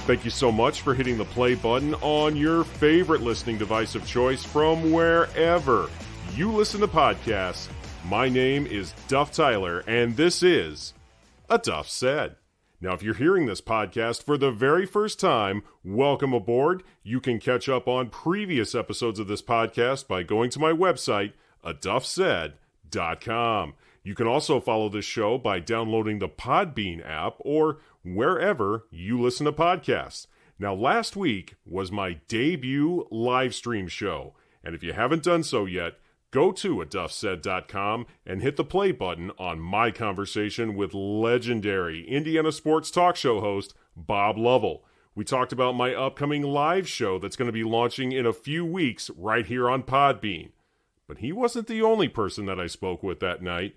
Thank you so much for hitting the play button on your favorite listening device of choice from wherever you listen to podcasts. My name is Duff Tyler, and this is A Duff Said. Now, if you're hearing this podcast for the very first time, welcome aboard. You can catch up on previous episodes of this podcast by going to my website, aduffsaid.com. You can also follow this show by downloading the Podbean app or wherever you listen to podcasts. Now, last week was my debut live stream show, and if you haven't done so yet, go to aduffsaid.com and hit the play button on my conversation with legendary Indiana sports talk show host Bob Lovell. We talked about my upcoming live show that's going to be launching in a few weeks right here on Podbean. But he wasn't the only person that I spoke with that night.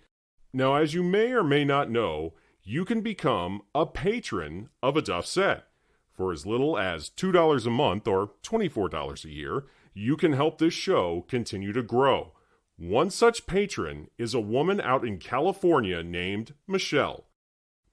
Now, as you may or may not know, you can become a patron of A Duff Said. For as little as $2 a month or $24 a year, you can help this show continue to grow. One such patron is a woman out in California named Michelle.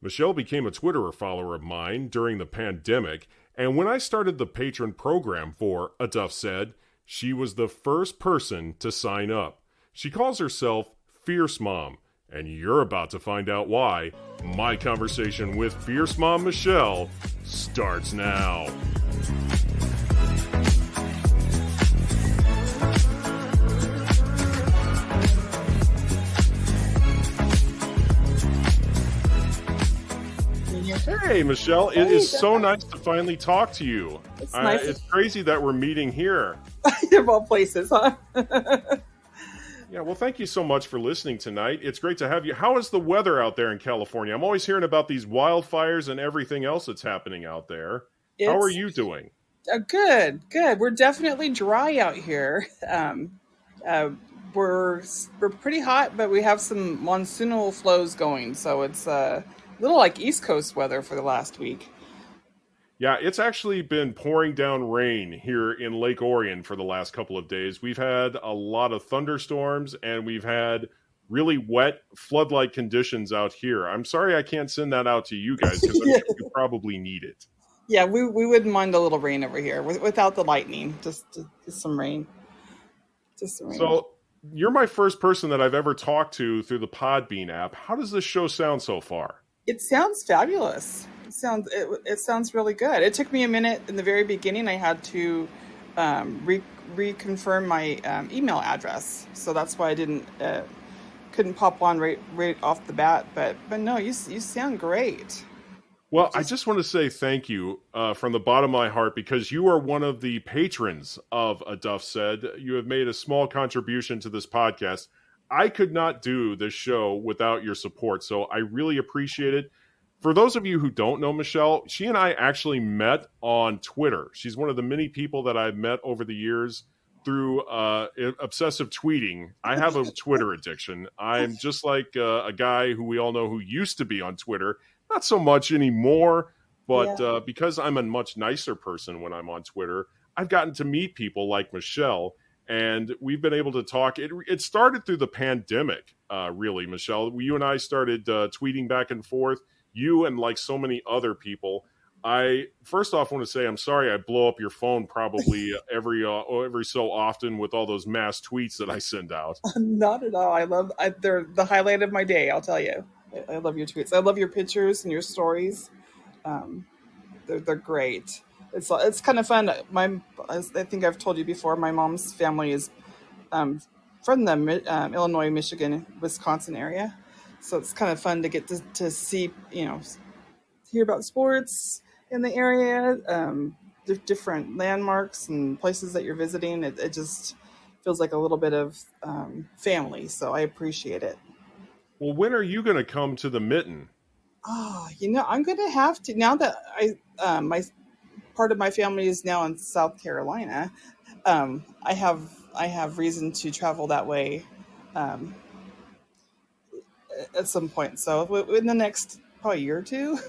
Michelle became a Twitter follower of mine during the pandemic, and when I started the patron program for A Duff Said, she was the first person to sign up. She calls herself Fierce Mom, and you're about to find out why. My conversation with Fierce Mom Michelle starts now. Hey, Michelle, it is so nice to finally talk to you. It's crazy that we're meeting here. Of all places, huh? Yeah, well, thank you so much for listening tonight. It's great to have you. How is the weather out there in California? I'm always hearing about these wildfires and everything else that's happening out there. How are you doing? Good. We're definitely dry out here. We're pretty hot, but we have some monsoonal flows going, so it's a little like East Coast weather for the last week. Yeah, it's actually been pouring down rain here in Lake Orion for the last couple of days. We've had a lot of thunderstorms, and we've had really wet flood-like conditions out here. I'm sorry I can't send that out to you guys, because I'm sure you probably need it. Yeah, we wouldn't mind a little rain over here without the lightning, just some rain. Just some rain. So you're my first person that I've ever talked to through the Podbean app. How does this show sound so far? It sounds fabulous. It sounds really good. It took me a minute in the very beginning. I had to reconfirm my email address, so that's why I couldn't pop on right off the bat. But no, you sound great. Well, I just want to say thank you from the bottom of my heart, because you are one of the patrons of A Duff Said. You have made a small contribution to this podcast. I could not do this show without your support, so I really appreciate it. For those of you who don't know Michelle, she and I actually met on Twitter. She's one of the many people that I've met over the years through obsessive tweeting. I have a Twitter addiction. I'm just like a guy who we all know who used to be on Twitter. Not so much anymore, but because I'm a much nicer person when I'm on Twitter, I've gotten to meet people like Michelle, and we've been able to talk. It started through the pandemic, really, Michelle. You and I started tweeting back and forth. You and like so many other people. I first off want to say I'm sorry I blow up your phone probably every so often with all those mass tweets that I send out. Not at all. They're the highlight of my day, I'll tell you. I love your tweets. I love your pictures and your stories. They're great. It's kind of fun. I think I've told you before, my mom's family is from the Illinois, Michigan, Wisconsin area. So it's kind of fun to get to see, hear about sports in the area, different landmarks and places that you're visiting. It just feels like a little bit of family. So I appreciate it. Well, when are you going to come to the Mitten? Oh, I'm going to have to, now that my part of my family is now in South Carolina. I have reason to travel that way at some point. So in the next probably year or two.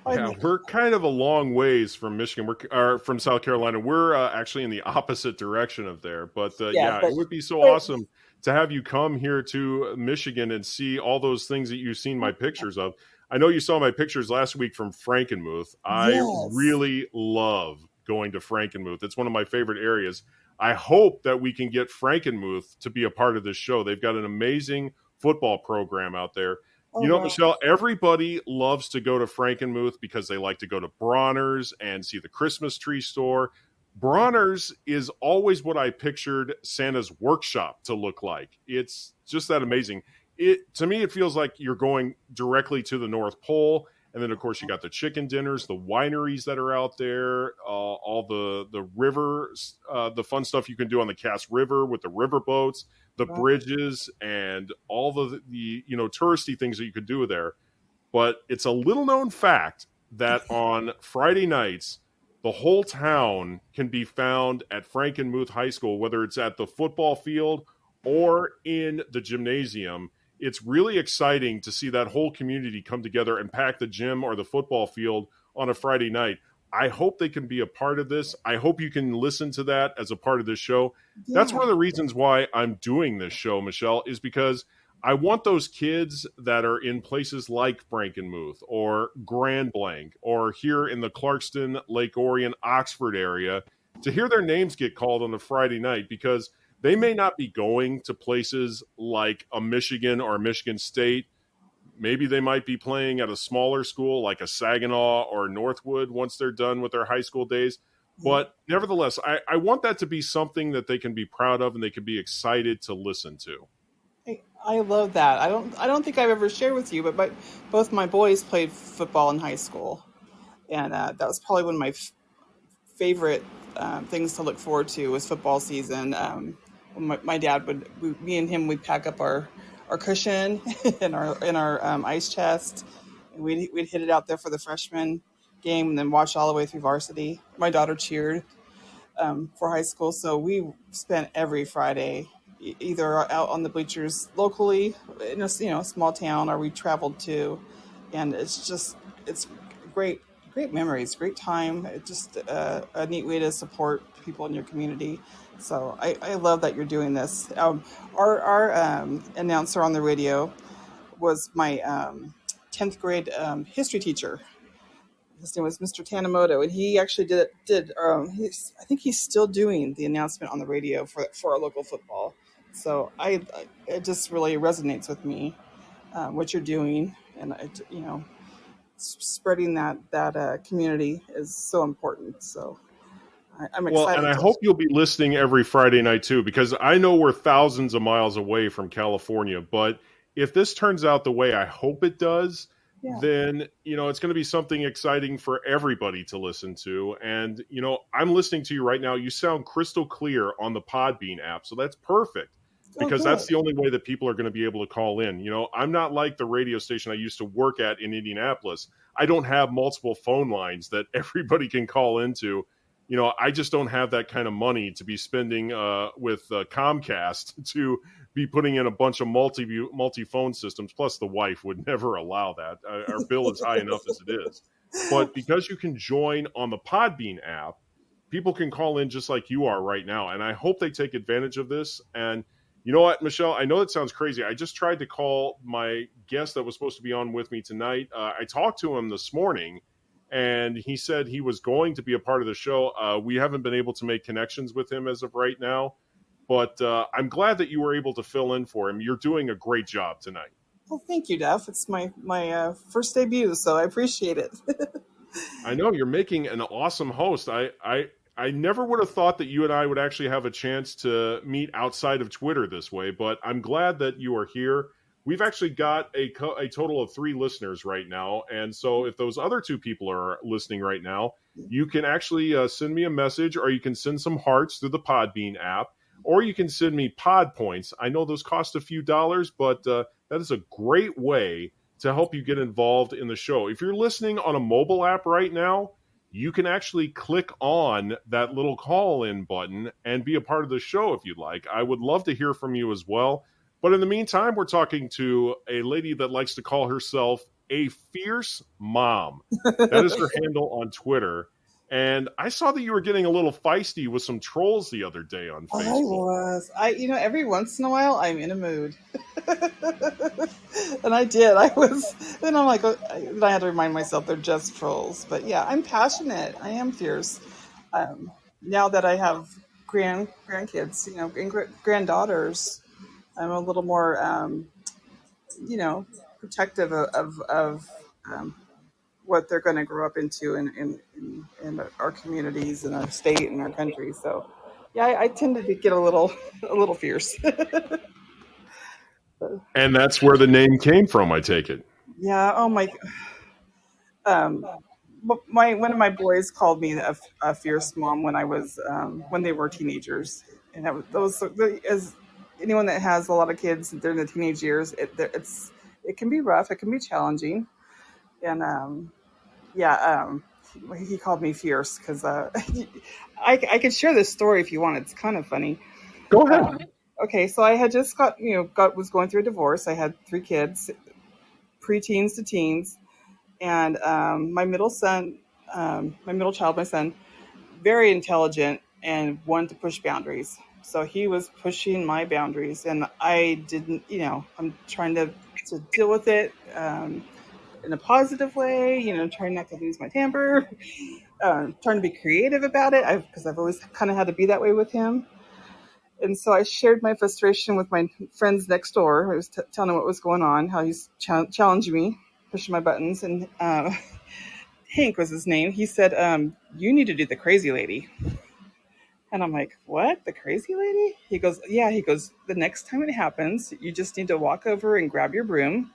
Yeah, we're kind of a long ways from Michigan. We're from South Carolina. We're actually in the opposite direction of there. But but it would be so awesome to have you come here to Michigan and see all those things that you've seen my pictures of. I know you saw my pictures last week from Frankenmuth. I Yes. really love going to Frankenmuth. It's one of my favorite areas. I hope that we can get Frankenmuth to be a part of this show. They've got an amazing football program out there. Oh, You know, wow. Michelle, everybody loves to go to Frankenmuth because they like to go to Bronner's and see the Christmas tree store. Bronner's is always what I pictured Santa's workshop to look like. It's just that amazing. To me, it feels like you're going directly to the North Pole. And then, of course, you got the chicken dinners, the wineries that are out there, all the rivers, the fun stuff you can do on the Cass River with the river boats, the Wow. bridges, and all the touristy things that you could do there. But it's a little known fact that on Friday nights, the whole town can be found at Frankenmuth High School, whether it's at the football field or in the gymnasium. It's really exciting to see that whole community come together and pack the gym or the football field on a Friday night. I hope they can be a part of this. I hope you can listen to that as a part of this show. That's Yeah. one of the reasons why I'm doing this show, Michelle, is because I want those kids that are in places like Frankenmuth or Grand Blanc or here in the Clarkston, Lake Orion, Oxford area to hear their names get called on a Friday night, because they may not be going to places like a Michigan or a Michigan State. Maybe they might be playing at a smaller school like a Saginaw or Northwood once they're done with their high school days. Yeah. But nevertheless, I want that to be something that they can be proud of and they can be excited to listen to. I love that. I don't think I've ever shared with you, but both my boys played football in high school, and that was probably one of my favorite things to look forward to was football season. When my dad me and him, we'd pack up our cushion in our ice chest, and we'd hit it out there for the freshman game, and then watch all the way through varsity. My daughter cheered for high school, so we spent every Friday either out on the bleachers locally in a small town, or we traveled to, and it's great memories, great time. It's just a neat way to support people in your community. So I love that you're doing this. Our announcer on the radio was my 10th grade history teacher. His name was Mr. Tanamoto, and he actually I think he's still doing the announcement on the radio for our local football. So it just really resonates with me, what you're doing, and spreading that community is so important. So I'm Well, and excited I to. hope you'll be listening every Friday night too, because I know we're thousands of miles away from California. But if this turns out the way I hope it does, Yeah. then, it's going to be something exciting for everybody to listen to. And, I'm listening to you right now. You sound crystal clear on the Podbean app. So that's perfect, Oh, because that's good. the only way that people are going to be able to call in. I'm not like the radio station I used to work at in Indianapolis. I don't have multiple phone lines that everybody can call into. I just don't have that kind of money to be spending with Comcast to be putting in a bunch of multi-phone systems. Plus, the wife would never allow that. Our bill is high enough as it is. But because you can join on the Podbean app, people can call in just like you are right now. And I hope they take advantage of this. And you know what, Michelle? I know it sounds crazy. I just tried to call my guest that was supposed to be on with me tonight. I talked to him this morning, and he said he was going to be a part of the show. We haven't been able to make connections with him as of right now, but I'm glad that you were able to fill in for him. You're doing a great job tonight. Well, thank you, Duff. It's my first debut, so I appreciate it. I know you're making an awesome host. I never would have thought that you and I would actually have a chance to meet outside of Twitter this way, but I'm glad that you are here. We've actually got a total of 3 listeners right now. And so if those other 2 people are listening right now, you can actually send me a message, or you can send some hearts through the Podbean app, or you can send me pod points. I know those cost a few dollars, but that is a great way to help you get involved in the show. If you're listening on a mobile app right now, you can actually click on that little call-in button and be a part of the show if you'd like. I would love to hear from you as well. But in the meantime, we're talking to a lady that likes to call herself a fierce mom. That is her handle on Twitter. And I saw that you were getting a little feisty with some trolls the other day on Facebook. I was. Every once in a while, I'm in a mood. And I did. Then I'm like, then I had to remind myself they're just trolls. But yeah, I'm passionate. I am fierce. Now that I have grandkids, and granddaughters, I'm a little more, protective of what they're going to grow up into in our communities and our state and our country. So, yeah, I tend to get a little fierce. And that's where the name came from, I take it. Yeah. Oh my. Um, one of my boys called me a fierce mom when they were teenagers, and as anyone that has a lot of kids during the teenage years, it can be rough, it can be challenging, and yeah, he called me fierce because I could share this story if you want. It's kind of funny. Go ahead. Okay, so I had just was going through a divorce. I had 3 kids, preteens to teens. And my middle child, my son, very intelligent and wanted to push boundaries. So he was pushing my boundaries, and I didn't. I'm trying to deal with it in a positive way. Trying not to lose my temper, trying to be creative about it because I've always kind of had to be that way with him. And so I shared my frustration with my friends next door. I was telling them what was going on, how he's challenging me, pushing my buttons. And Hank was his name. He said, you need to do the crazy lady. And I'm like, what? The crazy lady? He goes, yeah. He goes, the next time it happens, you just need to walk over and grab your broom.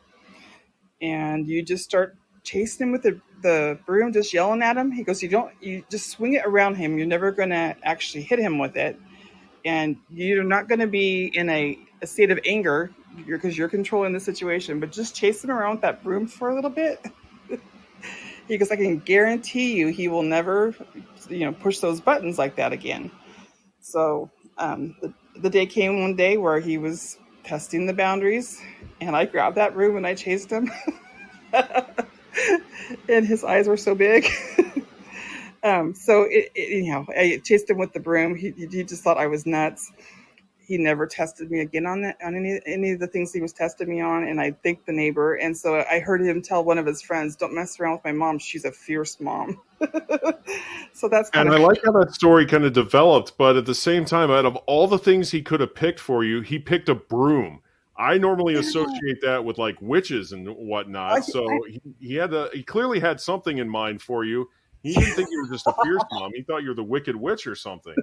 And you just start chasing him with the broom, just yelling at him. He goes, you just swing it around him. You're never going to actually hit him with it. And you're not going to be in a state of anger because you're controlling the situation, but just chase him around with that broom for a little bit. He goes, I can guarantee you he will never, push those buttons like that again. So the day came one day where he was testing the boundaries, and I grabbed that broom and I chased him. And his eyes were so big. So I chased him with the broom. He just thought I was nuts. He never tested me again on any of the things he was testing me on. And I thanked the neighbor. And so I heard him tell one of his friends, "Don't mess around with my mom. She's a fierce mom." So that's I like how that story kind of developed. But at the same time, out of all the things he could have picked for you, he picked a broom. I normally associate that with like witches and whatnot. He clearly had something in mind for you. He didn't think you were just a fierce mom. He thought you were the Wicked Witch or something.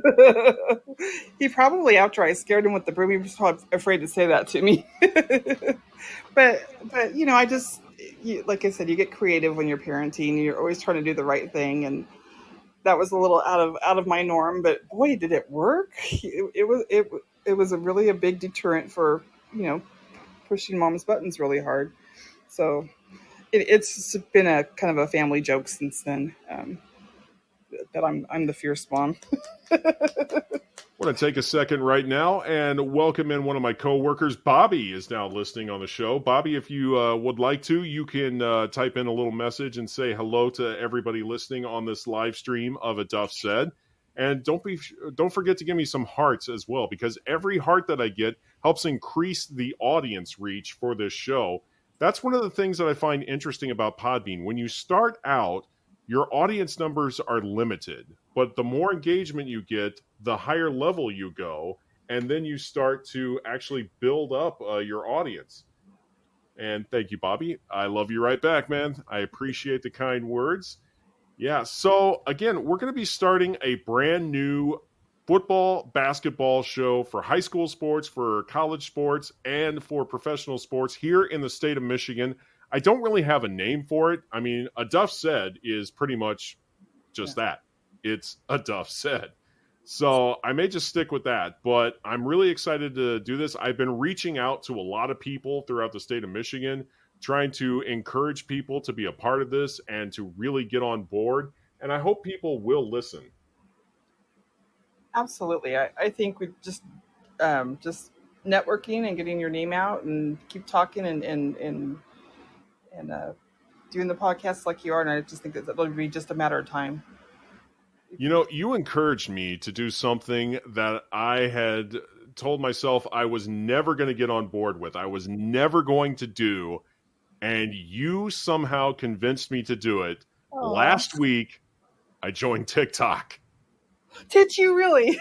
He probably, after I scared him with the broom, he was probably afraid to say that to me. but I just, like I said, you get creative when you're parenting. You're always trying to do the right thing, and that was a little out of my norm. But boy, did it work! It was a big deterrent for pushing mom's buttons really hard. So. It's been a kind of a family joke since then that I'm the fierce mom. I want to take a second right now and welcome in one of my coworkers. Bobby is now listening on the show. Bobby, if you would like to, you can type in a little message and say hello to everybody listening on this live stream of A Duff Said. And don't forget to give me some hearts as well, because every heart that I get helps increase the audience reach for this show. That's one of the things that I find interesting about Podbean. When you start out, your audience numbers are limited, but the more engagement you get, the higher level you go, and then you start to actually build up your audience. And thank you, Bobby. I love you right back, man. I appreciate the kind words. Yeah, so again, we're going to be starting a brand new football, basketball show for high school sports, for college sports, and for professional sports here in the state of Michigan. I don't really have a name for it. I mean, A Duff Said is pretty much just that. It's A Duff Said. So I may just stick with that, but I'm really excited to do this. I've been reaching out to a lot of people throughout the state of Michigan, trying to encourage people to be a part of this and to really get on board. And I hope people will listen. Absolutely. I think we just networking and getting your name out and keep talking and doing the podcast like you are. And I just think that it'll be just a matter of time. You encouraged me to do something that I had told myself I was never going to get on board with, I was never going to do, and you somehow convinced me to do it. Aw. Last week, I joined TikTok. Did you really?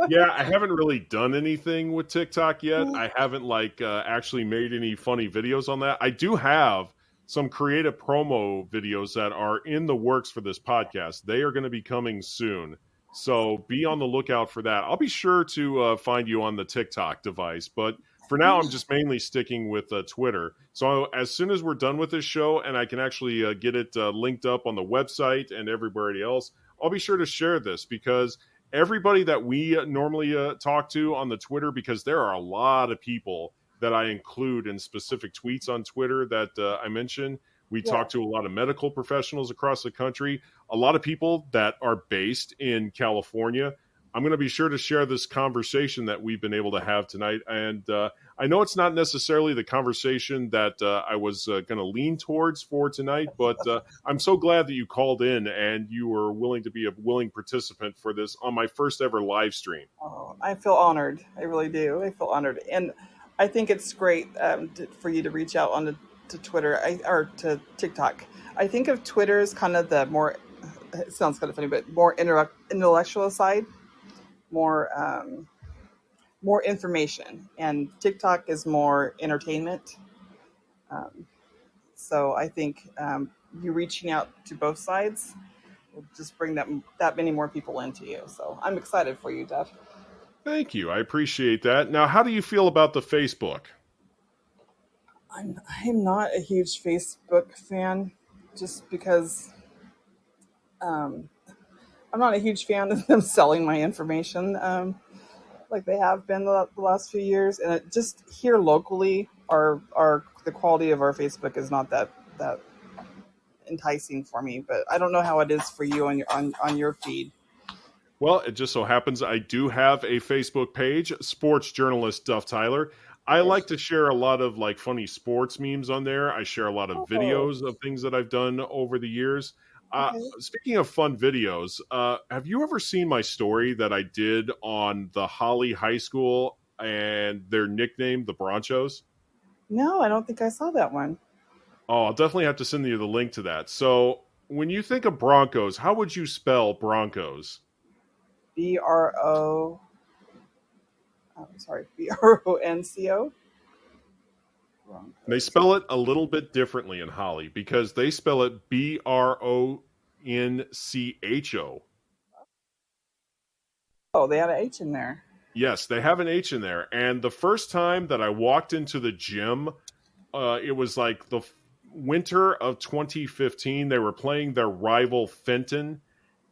Yeah, I haven't really done anything with TikTok yet. I haven't actually made any funny videos on that. I do have some creative promo videos that are in the works for this podcast. They are going to be coming soon. So be on the lookout for that. I'll be sure to find you on the TikTok device. But for now, I'm just mainly sticking with Twitter. So as soon as we're done with this show and I can actually get it linked up on the website and everybody else, I'll be sure to share this because everybody that we normally talk to on the Twitter, because there are a lot of people that I include in specific tweets on Twitter that I mentioned. We talk to a lot of medical professionals across the country, a lot of people that are based in California. I'm going to be sure to share this conversation that we've been able to have tonight. And I know it's not necessarily the conversation that I was going to lean towards for tonight, but I'm so glad that you called in and you were willing to be a willing participant for this on my first ever live stream. Oh, I feel honored. I really do. I feel honored. And I think it's great for you to reach out to Twitter or to TikTok. I think of Twitter as kind of the more, it sounds kind of funny, but more intellectual side. More information, and TikTok is more entertainment. So I think you reaching out to both sides will just bring that many more people into you. So I'm excited for you, Duff. Thank you. I appreciate that. Now, how do you feel about the Facebook? I'm not a huge Facebook fan, just because I'm not a huge fan of them selling my information. Like they have been the last few years, and it just here locally, the quality of our Facebook is not that enticing for me. But I don't know how it is for you on your feed. Well, it just so happens I do have a Facebook page, sports journalist Duff Tyler. I like to share a lot of funny sports memes on there. I share a lot of videos of things that I've done over the years. Speaking of fun videos, have you ever seen my story that I did on the Holly High School and their nickname, the Broncos? No, I don't think I saw that one. Oh, I'll definitely have to send you the link to that. So when you think of Broncos, how would you spell Broncos? BRONCO. They spell it a little bit differently in Holly because they spell it BRONCHO. Oh, they had an H in there. Yes, they have an H in there. And the first time that I walked into the gym, it was like the winter of 2015. They were playing their rival Fenton.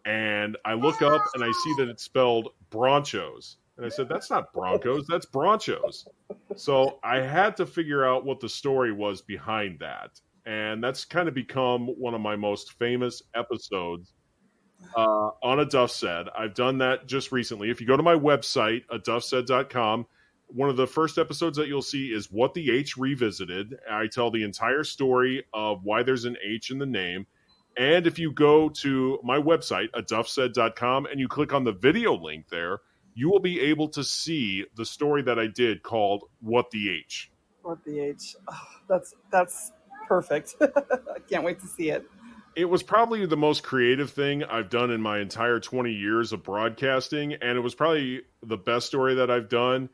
And I look up and I see that it's spelled Bronchos. And I said, that's not Broncos, that's Bronchos. So I had to figure out what the story was behind that. And that's kind of become one of my most famous episodes on A Duff Said. I've done that just recently. If you go to my website, aduffsaid.com, one of the first episodes that you'll see is What the H Revisited. I tell the entire story of why there's an H in the name. And if you go to my website, aduffsaid.com, and you click on the video link there, you will be able to see the story that I did called What the H. What the H. Oh, that's perfect. I can't wait to see it. It was probably the most creative thing I've done in my entire 20 years of broadcasting, and it was probably the best story that I've done.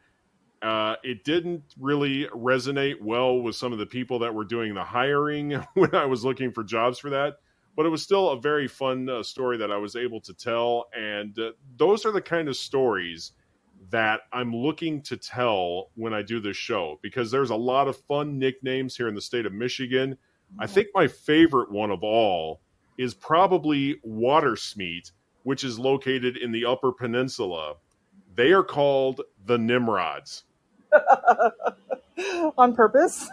It didn't really resonate well with some of the people that were doing the hiring when I was looking for jobs for that. But it was still a very fun story that I was able to tell. And those are the kind of stories that I'm looking to tell when I do this show, because there's a lot of fun nicknames here in the state of Michigan. I think my favorite one of all is probably Watersmeet, which is located in the Upper Peninsula. They are called the Nimrods. On purpose?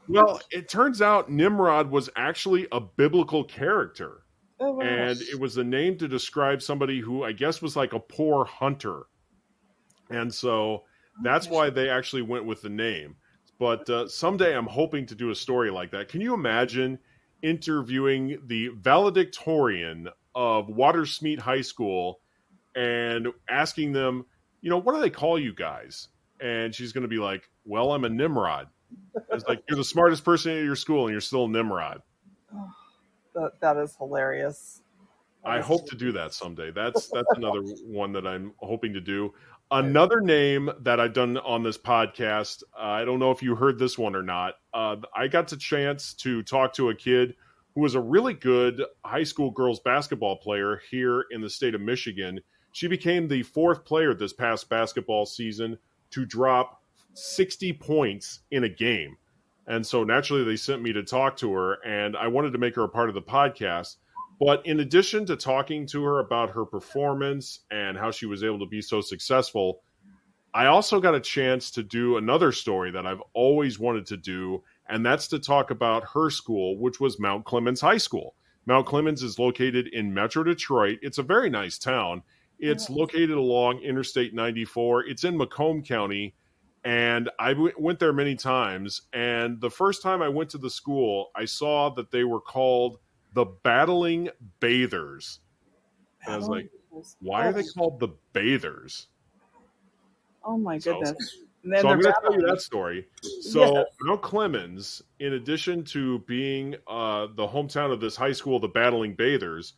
Well, it turns out Nimrod was actually a biblical character. Oh, wow. And it was a name to describe somebody who I guess was like a poor hunter. And so that's why they actually went with the name. But someday I'm hoping to do a story like that. Can you imagine interviewing the valedictorian of Watersmeet High School and asking them, what do they call you guys? And she's going to be like, well, I'm a Nimrod. It's like, you're the smartest person at your school and you're still a Nimrod. That is hilarious. I hope to do that someday. That's another one that I'm hoping to do. Another name that I've done on this podcast, I don't know if you heard this one or not. I got the chance to talk to a kid who was a really good high school girls basketball player here in the state of Michigan. She became the 4th player this past basketball season to drop 60 points in a game. And so naturally they sent me to talk to her, and I wanted to make her a part of the podcast. But in addition to talking to her about her performance and how she was able to be so successful, I also got a chance to do another story that I've always wanted to do, and that's to talk about her school, which was Mount Clemens High School. Mount Clemens is located in Metro Detroit. It's a very nice town. It's located along Interstate 94. It's in Macomb County, and I went there many times. And the first time I went to the school, I saw that they were called the Battling Bathers. And I was like, why are they called the Bathers? Oh my goodness. So I'm going to tell you that story. So Mount Clemens, in addition to being the hometown of this high school, the Battling Bathers,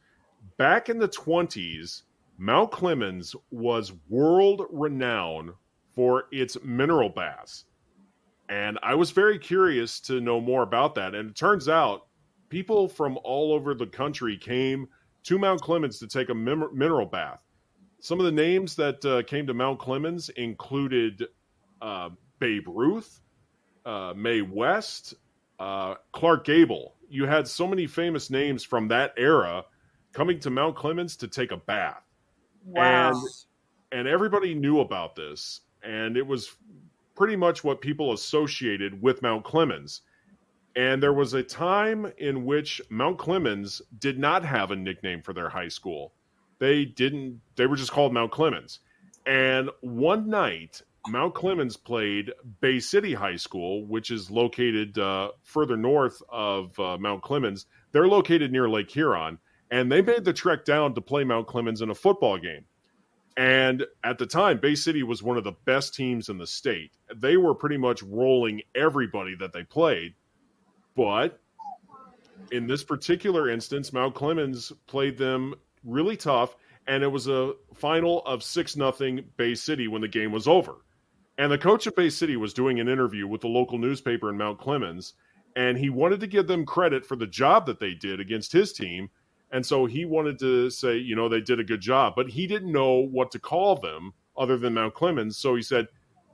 back in the 20s, Mount Clemens was world renowned for its mineral baths. And I was very curious to know more about that. And it turns out people from all over the country came to Mount Clemens to take a mineral bath. Some of the names that came to Mount Clemens included Babe Ruth, Mae West, Clark Gable. You had so many famous names from that era coming to Mount Clemens to take a bath. Wow. And everybody knew about this. And it was pretty much what people associated with Mount Clemens. And there was a time in which Mount Clemens did not have a nickname for their high school. They were just called Mount Clemens. And one night, Mount Clemens played Bay City High School, which is located further north of Mount Clemens. They're located near Lake Huron, and they made the trek down to play Mount Clemens in a football game. And at the time, Bay City was one of the best teams in the state. They were pretty much rolling everybody that they played. But in this particular instance, Mount Clemens played them really tough, and it was a final of 6-0 Bay City when the game was over. And the coach of Bay City was doing an interview with the local newspaper in Mount Clemens, and he wanted to give them credit for the job that they did against his team. And so he wanted to say, they did a good job, but he didn't know what to call them other than Mount Clemens. So he said,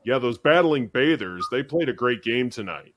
yeah, those Battling Bathers, they played a great game tonight.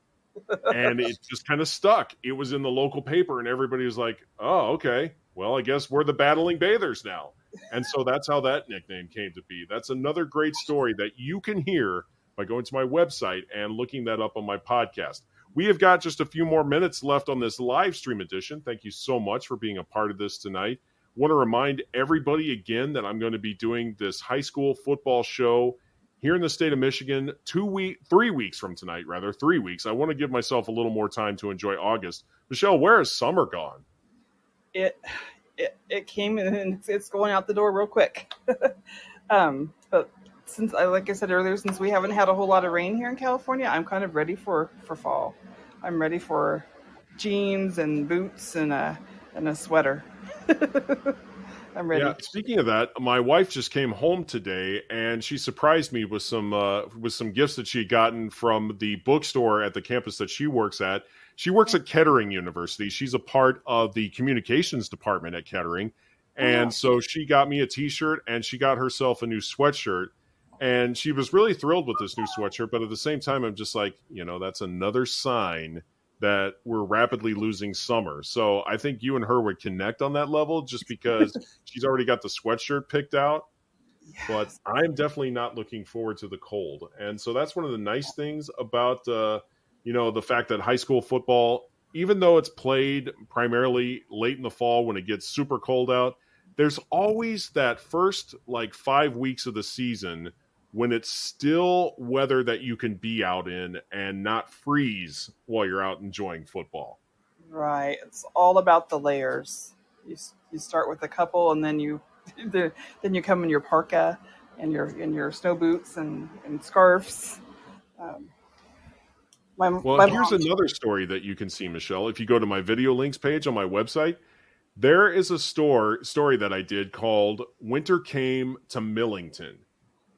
And it just kind of stuck. It was in the local paper, and everybody was like, oh, okay, well, I guess we're the Battling Bathers now. And so that's how that nickname came to be. That's another great story that you can hear by going to my website and looking that up on my podcast. We have got just a few more minutes left on this live stream edition. Thank you so much for being a part of this tonight. Want to remind everybody again that I'm going to be doing this high school football show here in the state of Michigan 3 weeks from tonight, 3 weeks. I want to give myself a little more time to enjoy August. Michelle, where has summer gone? It came and it's going out the door real quick. But since like I said earlier, since we haven't had a whole lot of rain here in California, I'm kind of ready for fall. I'm ready for jeans and boots and a sweater. I'm ready. Yeah, speaking of that, my wife just came home today, and she surprised me with some gifts that she had gotten from the bookstore at the campus that she works at. She works at Kettering University. She's a part of the communications department at Kettering. And so she got me a T-shirt, and she got herself a new sweatshirt. And she was really thrilled with this new sweatshirt. But at the same time, I'm just like, that's another sign that we're rapidly losing summer. So I think you and her would connect on that level just because she's already got the sweatshirt picked out. Yes. But I'm definitely not looking forward to the cold. And so that's one of the nice things about, the fact that high school football, even though it's played primarily late in the fall when it gets super cold out, there's always that first 5 weeks of the season when it's still weather that you can be out in and not freeze while you're out enjoying football. Right. It's all about the layers. You start with a couple, and then you come in your parka, and your snow boots and scarves. Um, Well, my here's mom. another story that you can see, Michelle. If you go to my video links page on my website, there is a story that I did called Winter Came to Millington.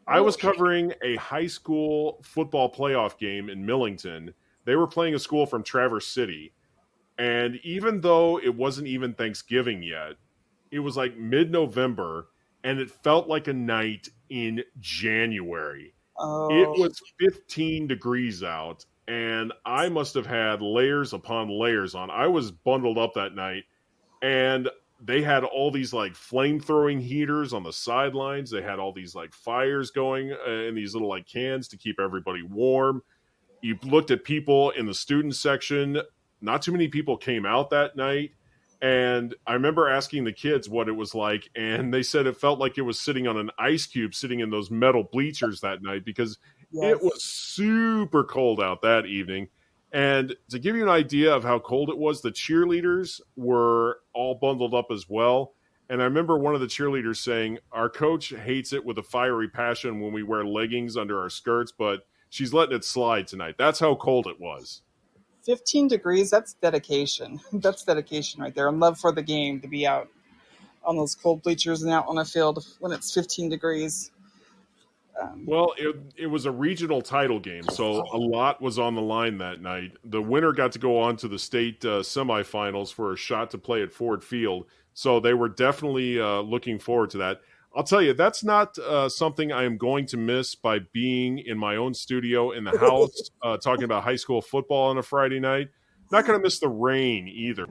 I was Oh, covering a high school football playoff game in Millington. They were playing a school from Traverse City. And even though it wasn't even Thanksgiving yet, it was like mid-November, and it felt like a night in January. It oh, was 15 degrees out, and I must have had layers upon layers on. I was bundled up that night, and they had all these like flame-throwing heaters on the sidelines. They had all these like fires going in these little like cans to keep everybody warm. You looked at people in the student section. Not too many people came out that night. And I remember asking the kids what it was like, and they said it felt like it was sitting on an ice cube, sitting in those metal bleachers that night, because it yes. was super cold out that evening. And to give you an idea of how cold it was, the cheerleaders were all bundled up as well. And I remember one of the cheerleaders saying, our coach hates it with a fiery passion when we wear leggings under our skirts, but she's letting it slide tonight. That's how cold it was. 15 degrees, that's dedication. That's dedication right there. And love for the game to be out on those cold bleachers and out on a field when it's 15 degrees. Well, it was a regional title game, so a lot was on the line that night. The winner got to go on to the state semifinals for a shot to play at Ford Field, so they were definitely looking forward to that. I'll tell you, that's not something I am going to miss by being in my own studio in the house talking about high school football on a Friday night. Not going to miss the rain either.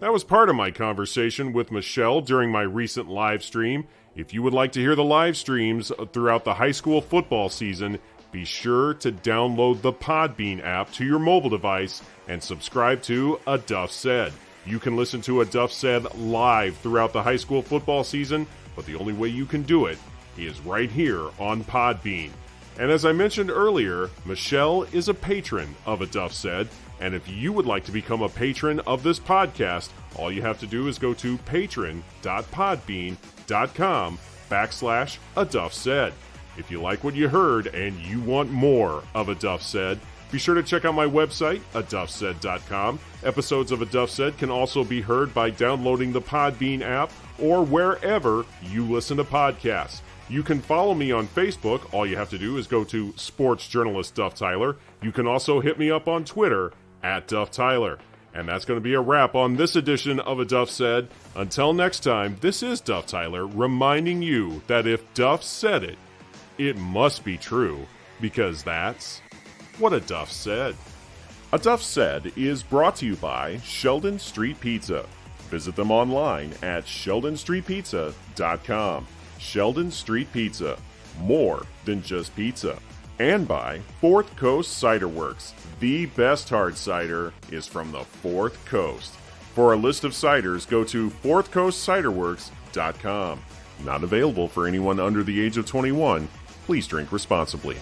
That was part of my conversation with Michelle during my recent live stream. If you would like to hear the live streams throughout the high school football season, be sure to download the Podbean app to your mobile device and subscribe to A Duff Said. You can listen to A Duff Said live throughout the high school football season, but the only way you can do it is right here on Podbean. And as I mentioned earlier, Michelle is a patron of A Duff Said, and if you would like to become a patron of this podcast, all you have to do is go to patron.podbean.com/A Duff Said. If you like what you heard and you want more of A Duff Said, be sure to check out my website, aduffsaid.com. Episodes of A Duff Said can also be heard by downloading the Podbean app or wherever you listen to podcasts. You can follow me on Facebook. All you have to do is go to Sports Journalist Duff Tyler. You can also hit me up on Twitter at Duff Tyler. And that's going to be a wrap on this edition of A Duff Said. Until next time, this is Duff Tyler reminding you that if Duff said it, it must be true, because that's what A Duff Said. A Duff Said is brought to you by Sheldon Street Pizza. Visit them online at sheldonstreetpizza.com. Sheldon Street Pizza, more than just pizza. And by Fourth Coast Cider Works. The best hard cider is from the Fourth Coast. For a list of ciders, go to fourthcoastciderworks.com. Not available for anyone under the age of 21. Please drink responsibly.